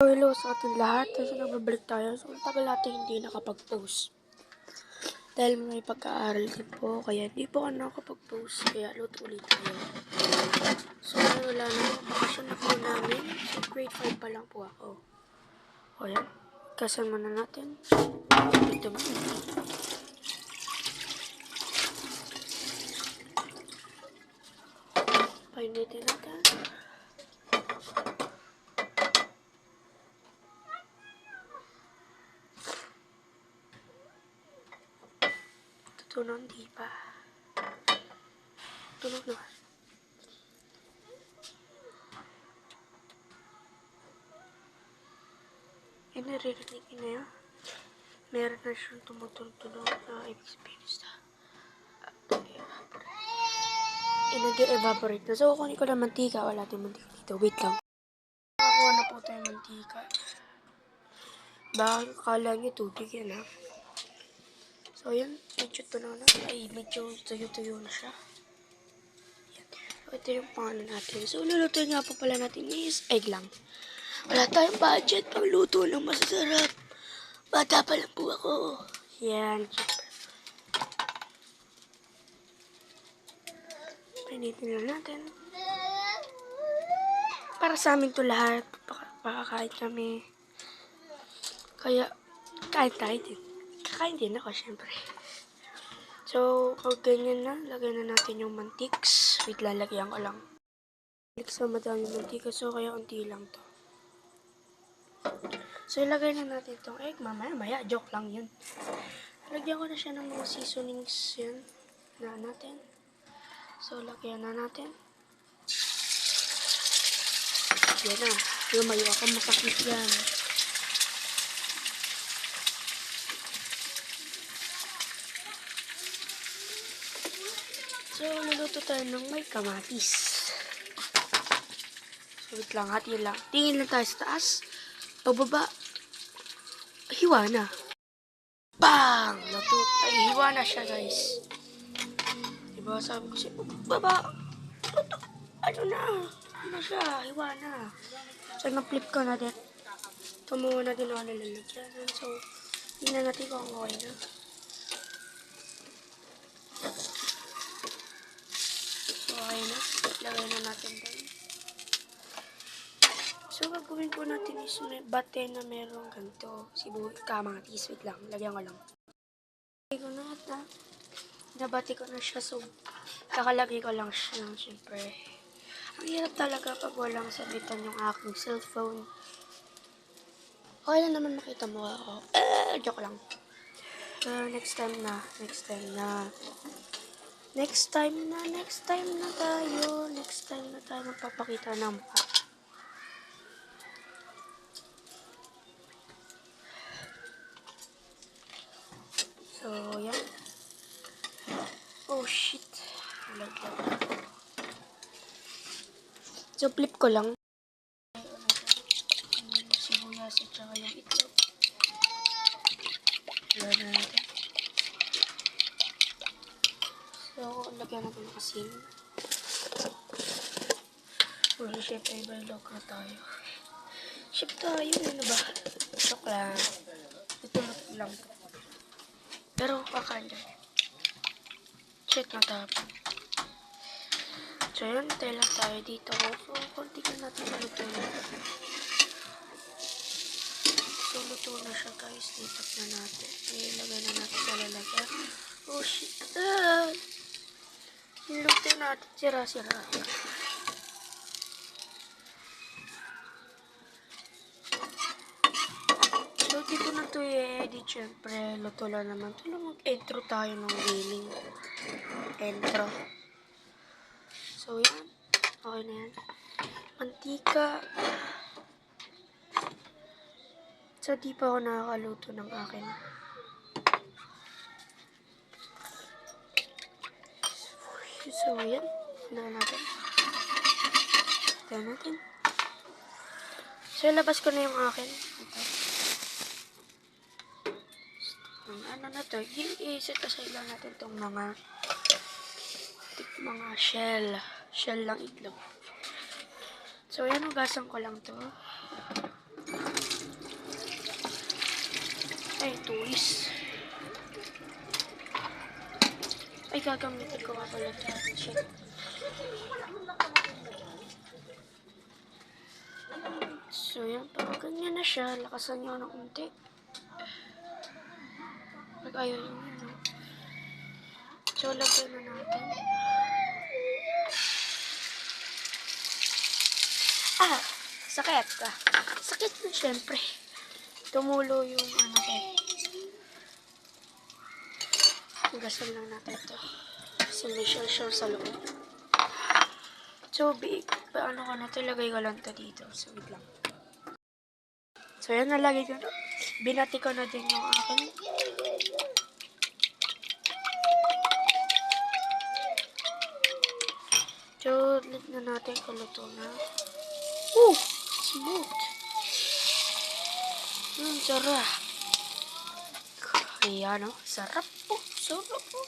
Hello sa ating lahat. Kasi nagbabalik tayo. So, ang tagal natin hindi nakapag-post. Dahil may pagka-aaral din po. Kaya hindi po ako nakapag-post. Kaya luto ulit tayo. So, wala na. Bakasyon na po namin. So, grade 5 pa lang po ako. O yan. Kasama na natin. Ito ba? Painitin natin. Tunog di pa. Tunog na. Eh, naririnig na yun. Meron na siyang tumutunog na ibig sabihin sa nag-evaporate na. So, kunin ko na mantika. Wala tayong mantika dito. Wait lang. Nakakuha na po tayo mantika. Baka kala nyo tubig yan, ha? So, yan. Medyo tunaw na. Ay, medyo tuyo-tuyo na siya. Yan. So, ito yung pangano natin. So, lulutuin nga po pala natin is egg lang. Wala tayong budget pang luto ng masasarap. Bata pa lang po ako. Yan. Painitin lang natin. Para sa amin to lahat. Pakakain kami. Kaya, kain tayo din. Kakain din ako, syempre. So, pag ganyan na, lagay na natin yung mantiks. Wait, lalagyan ko lang. Sa madami mantika, so kaya unti lang to. So, ilagay na natin itong egg. Mamaya, joke lang yun. Lagyan ko na siya ng mga seasonings yan. Na natin. So, lagyan na natin. Yan na. Lumayo ako, masakit yan. So, luluto tayo ng may kamatis. So, wait lang, hati lang. Tingin lang tayo sa taas. Pababa. Hiwa na. Bang! Luto. Ay, hiwa na siya, guys. Diba, sabi ko siya, baba. Luto. Ano na? Ano siya? Hiwa na. So, na-flip ko na din. Tumuha na din ako nilalagyan. So, tingnan natin kung okay na. So, okay na. Lagay na natin din. So, gagawin po natin is may bate na merong ganito. Kamatis. Wait lang. Lagyan ko lang. Lagay ko na ata. Nabati ko na siya. So, kakalagay ko lang siya. Siyempre. Ang hirap talaga pag walang sabitan yung aking cellphone. Okay lang naman makita mo ako. Joke lang. Next time na tayo magpapakita ng mukha. So, yan. Oh, shit. So, flip ko lang. Sibuyas at saka yung itlog. Lagyan natin. So, lagyan natin ng asin. Well, syempre, ibalog na tayo. Chef tayo, ano ba? Joke lang. Ito lang. Pero, kakain dyan. Shit, natapon. So, yun, tayo lang tayo dito. So, konti ka natin maluto na. So, luto na siya, guys. Ditap na natin. Ilagay na natin sa lalagyan. Oh, shit. Niluto natin. Sira-sira. So, di ko na ito i-edit. Siyempre, luto lang naman. Ito lang mag-intro tayo ng gaming. Intro. So, yan. Okay na yan. Mantika. So, di pa ako nakakaluto ng akin. So, yan. Tignan natin. So, labas ko na yung akin. Ito. Ano na to? I-set aside lang natin itong mga shell. Shell lang itlog. So, yan. Hugasan ko lang to. Ay, tulis. Ay, gagamitin ko nga pala ito. Shit. So, yan. Pag ganyan na siya, lakasan nyo ng unti. Pag ayaw nyo yun, no? So, lagyan na natin. Ah! Sakit ka. Sakit na syempre. Tumulo yung ano ko. Gasan lang natin ito. Kasi may shell sa loob. So, paano ko na ito? Lagay ko lang ito dito. So, wait lang. So, yan, nalagay ko na. Binati ko na din yung akin. So, let na natin kung luto na. Smooth. Sarap. Ayan, no? Sarap po. Sarap po.